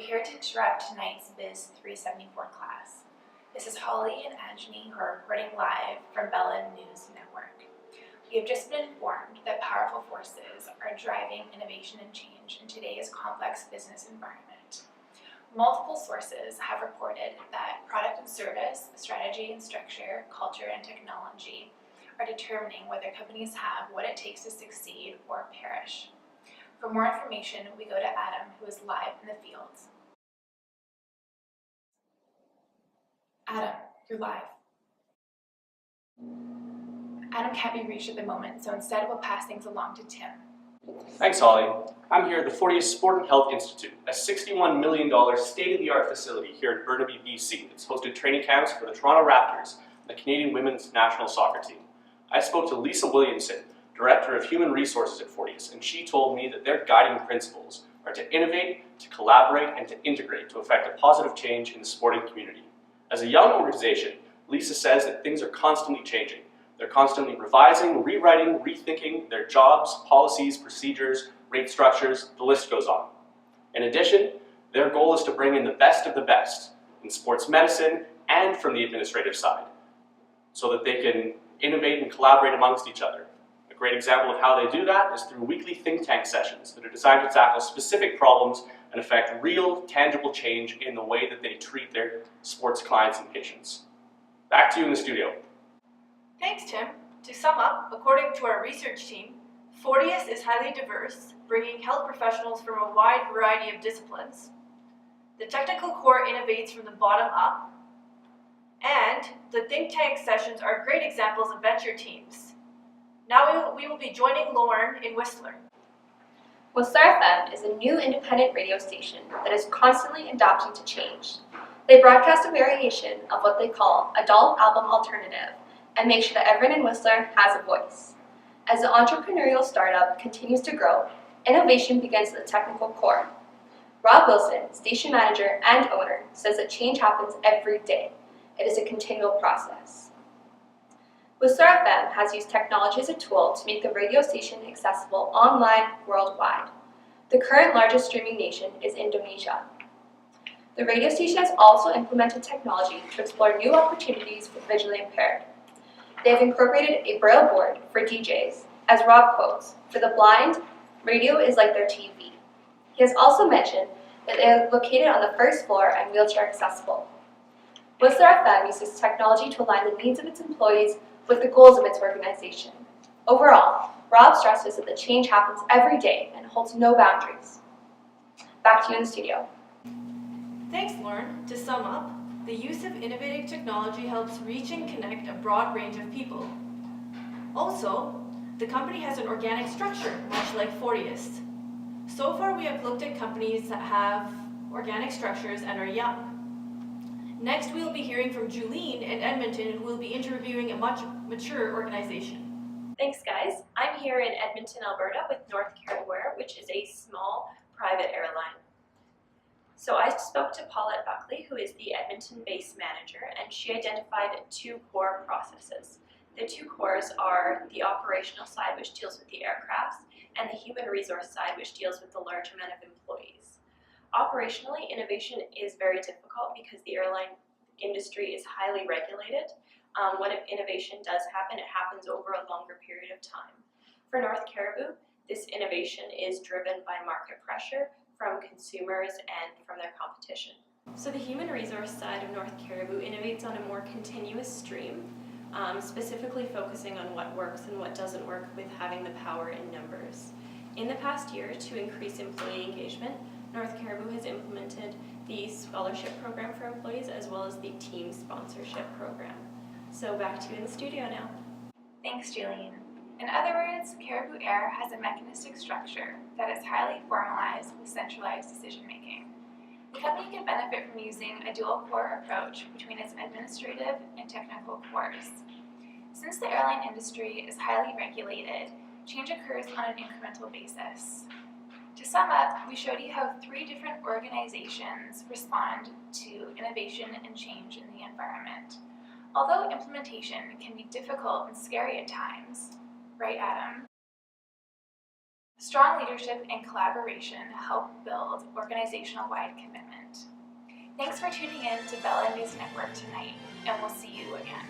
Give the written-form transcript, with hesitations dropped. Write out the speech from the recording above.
here to interrupt tonight's Biz 374 class. This is Holly and Anjani who are reporting live from Bella News Network. We have just been informed that powerful forces are driving innovation and change in today's complex business environment. Multiple sources have reported that product and service, strategy and structure, culture and technology are determining whether companies have what it takes to succeed or perish. For more information, we go to Adam, who is live in the field. Adam, you're live. Adam can't be reached at the moment, so instead we'll pass things along to Tim. Thanks, Holly. I'm here at the 40th Sport and Health Institute, a $61 million state-of-the-art facility here in Burnaby, BC that's hosted training camps for the Toronto Raptors and the Canadian women's national soccer team. I spoke to Lisa Williamson, Director of Human Resources at Fortius, and she told me that their guiding principles are to innovate, to collaborate, and to integrate to effect a positive change in the sporting community. As a young organization, Lisa says that things are constantly changing. They're constantly revising, rewriting, rethinking their jobs, policies, procedures, rate structures, the list goes on. In addition, their goal is to bring in the best of the best in sports medicine and from the administrative side so that they can innovate and collaborate amongst each other. A great example of how they do that is through weekly think tank sessions that are designed to tackle specific problems and affect real, tangible change in the way that they treat their sports clients and patients. Back to you in the studio. Thanks, Tim. To sum up, according to our research team, Fortius is highly diverse, bringing health professionals from a wide variety of disciplines. The technical core innovates from the bottom up, and the think tank sessions are great examples of venture teams. Now we will be joining Lauren in Whistler. Whistler FM is a new independent radio station that is constantly adapting to change. They broadcast a variation of what they call adult album alternative and make sure that everyone in Whistler has a voice. As the entrepreneurial startup continues to grow, innovation begins at the technical core. Rob Wilson, station manager and owner, says that change happens every day. It is a continual process. Whistler FM has used technology as a tool to make the radio station accessible online worldwide. The current largest streaming nation is Indonesia. The radio station has also implemented technology to explore new opportunities for the visually impaired. They have incorporated a braille board for DJs. As Rob quotes, "For the blind, radio is like their TV." He has also mentioned that they are located on the first floor and wheelchair accessible. Whistler FM uses technology to align the needs of its employees with the goals of its organization. Overall, Rob stresses that the change happens every day and holds no boundaries. Back to you in the studio. Thanks, Lauren. To sum up, the use of innovative technology helps reach and connect a broad range of people. Also, the company has an organic structure, much like Fortius. So far, we have looked at companies that have organic structures and are young. Next, we will be hearing from Julene in Edmonton, who will be interviewing a much mature organization. Thanks, guys. I'm here in Edmonton, Alberta with North Caribou Air, which is a small private airline. So I spoke to Paulette Buckley, who is the Edmonton-based manager, and she identified two core processes. The two cores are the operational side, which deals with the aircraft, and the human resource side, which deals with the large amount of employees. Operationally, innovation is very difficult because the airline industry is highly regulated. When innovation does happen, it happens over a longer period of time. For North Caribou, this innovation is driven by market pressure from consumers and from their competition. So the human resource side of North Caribou innovates on a more continuous stream, specifically focusing on what works and what doesn't work with having the power in numbers. In the past year, to increase employee engagement, North Caribou has implemented the scholarship program for employees as well as the team sponsorship program. So back to you in the studio now. Thanks, Julene. In other words, Caribou Air has a mechanistic structure that is highly formalized with centralized decision-making. The company can benefit from using a dual-core approach between its administrative and technical cores. Since the airline industry is highly regulated, change occurs on an incremental basis. To sum up, we showed you how 3 different organizations respond to innovation and change in the environment. Although implementation can be difficult and scary at times, right, Adam? Strong leadership and collaboration help build organizational-wide commitment. Thanks for tuning in to Bella News Network tonight, and we'll see you again.